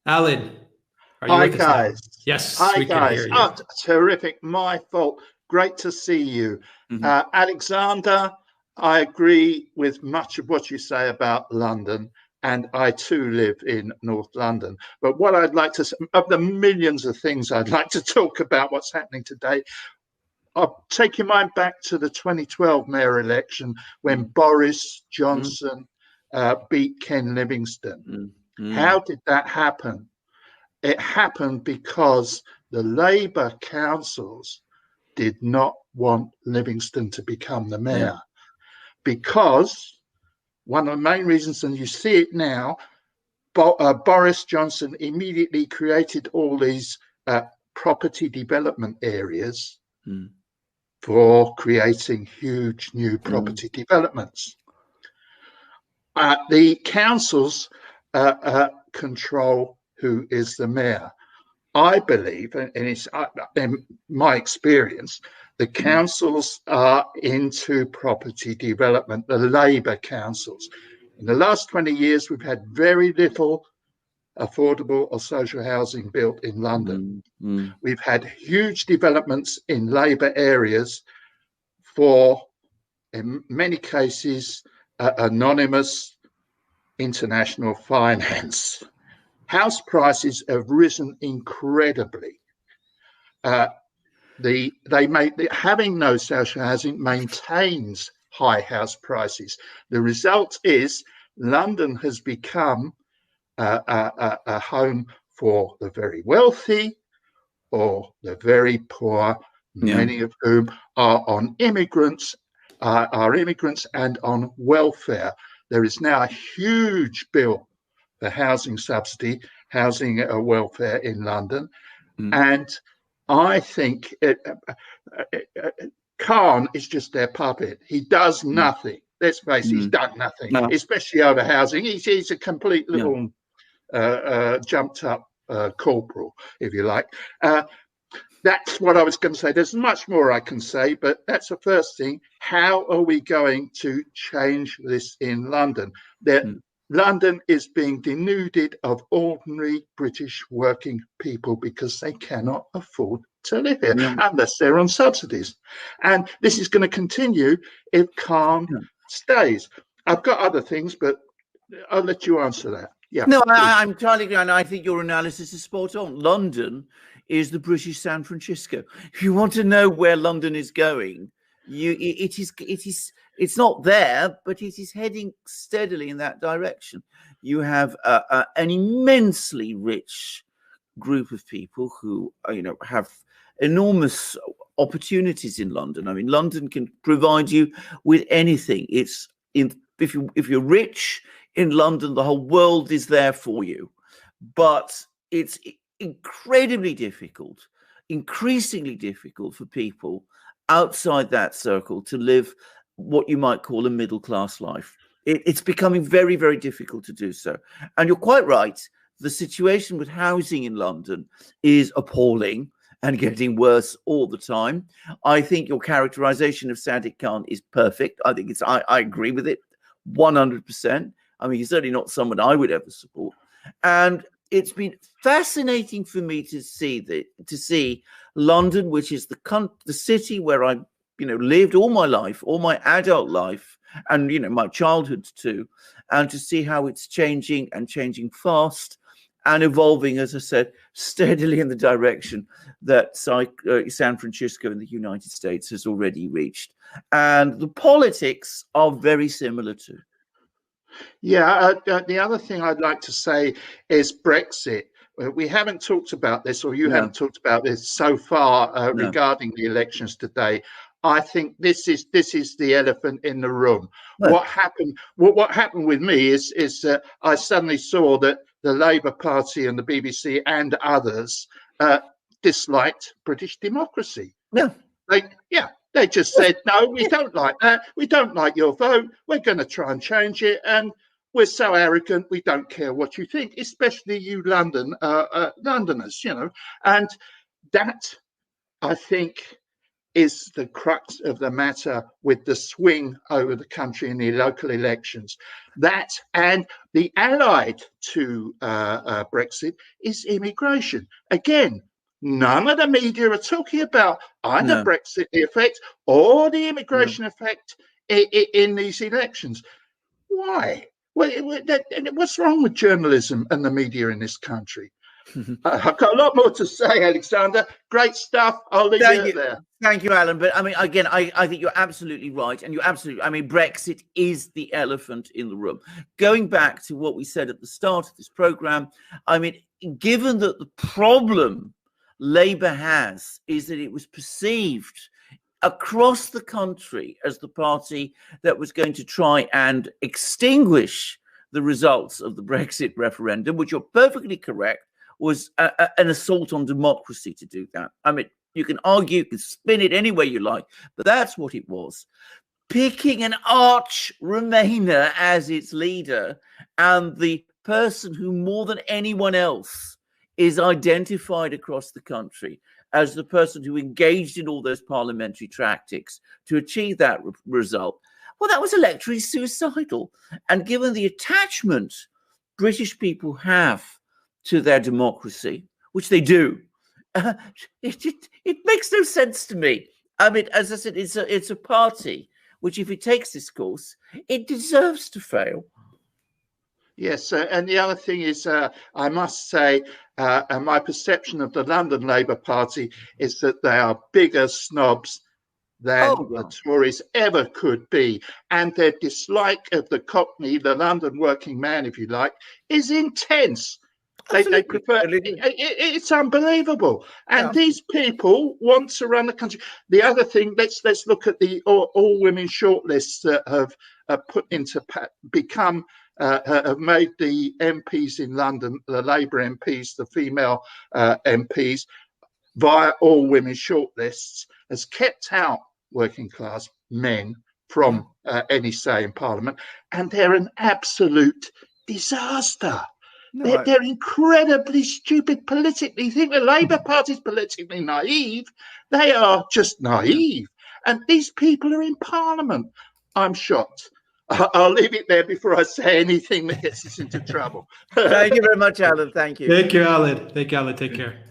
Alan, are you Hi, with us now? guys. Yes, Hi, we can guys. hear Oh, you. terrific. My fault. Great to see you. Mhm. Alexander, I agree with much of what you say about London, and I too live in North London. But what I'd like to say, of the millions of things I'd like to talk about what's happening today, I'll take your mind back to the 2012 mayor election when Boris Johnson beat Ken Livingstone. How did that happen? It happened because the Labour councils did not want Livingstone to become the mayor. Because one of the main reasons, and you see it now, Boris Johnson immediately created all these property development areas for creating huge new property developments. The councils control who is the mayor. I believe, and it's in my experience, the councils are into property development, the Labour councils. In the last 20 years, we've had very little affordable or social housing built in London. We've had huge developments in Labour areas for, in many cases, anonymous international finance. House prices have risen incredibly. Having no social housing maintains high house prices. The result is London has become a home for the very wealthy or the very poor, many of whom are immigrants and on welfare. There is now a huge bill for housing subsidy, housing welfare in London. And I think Khan is just their puppet. He does nothing. Let's face it, he's done nothing, especially over housing. He's a complete little jumped up corporal, if you like. That's what I was going to say. There's much more I can say, but that's the first thing. How are we going to change this in London? London is being denuded of ordinary British working people because they cannot afford to live here unless they're on subsidies. And this is going to continue if Khan stays. I've got other things, but I'll let you answer that. Yeah. No, I'm entirely agree, and I think your analysis is spot on. London is the British San Francisco. If you want to know where London is going, it's not there, but it is heading steadily in that direction. You have an immensely rich group of people who have enormous opportunities in London. I mean, London can provide you with anything. If you're rich in London, the whole world is there for you. But it's incredibly difficult, increasingly difficult for people outside that circle to live what you might call a middle-class life. It's becoming very, very difficult to do so. And you're quite right. The situation with housing in London is appalling and getting worse all the time. I think your characterization of Sadiq Khan is perfect. I think I agree with it 100%. I mean, he's certainly not someone I would ever support. And it's been fascinating for me to see London, which is the city where I lived all my life, all my adult life, and my childhood too, and to see how it's changing and changing fast and evolving, as I said, steadily in the direction that San Francisco in the United States has already reached. And the politics are very similar too. Yeah, the other thing I'd like to say is Brexit. We haven't talked about this, or you haven't talked about this so far regarding the elections today. I think this is the elephant in the room. Right. What happened with me is I suddenly saw that the Labour Party and the BBC and others disliked British democracy. They just said, no, we don't like that. We don't like your vote. We're going to try and change it. And we're so arrogant, we don't care what you think, especially you Londoners, And that, I think, is the crux of the matter with the swing over the country in the local elections. That, and the allied to Brexit is immigration. Again, none of the media are talking about either Brexit, the effect, or the immigration effect in these elections. Why? What's wrong with journalism and the media in this country? I've got a lot more to say, Alexander. Great stuff. I'll leave it there. Thank you, Alan. But I mean, again, I think you're absolutely right. And you're absolutely, I mean, Brexit is the elephant in the room. Going back to what we said at the start of this program, I mean, given that the problem Labour has is that it was perceived across the country as the party that was going to try and extinguish the results of the Brexit referendum, which you're perfectly correct, was an assault on democracy to do that. I mean, you can argue, you can spin it any way you like, but that's what it was. Picking an arch Remainer as its leader, and the person who more than anyone else is identified across the country as the person who engaged in all those parliamentary tactics to achieve that result, well, that was electorally suicidal. And given the attachment British people have to their democracy, which they do, it makes no sense to me. I mean, as I said, it's a party which, if it takes this course, it deserves to fail. Yes, and the other thing is, I must say, my perception of the London Labour Party is that they are bigger snobs than the Tories ever could be. And their dislike of the Cockney, the London working man, if you like, is intense. They prefer it's unbelievable. And these people want to run the country. The other thing, let's look at the all women shortlists that have have made the MPs in London, the Labour MPs, the female MPs, via all women shortlists, has kept out working class men from any say in Parliament, and they're an absolute disaster. No, they're incredibly stupid politically. You think the Labour Party's politically naive? They are just naive. And these people are in Parliament. I'm shocked. I'll leave it there before I say anything that gets us into trouble. Thank you very much, Alan. Thank you. Thank you, Alan. Thank you, Alan. Take care.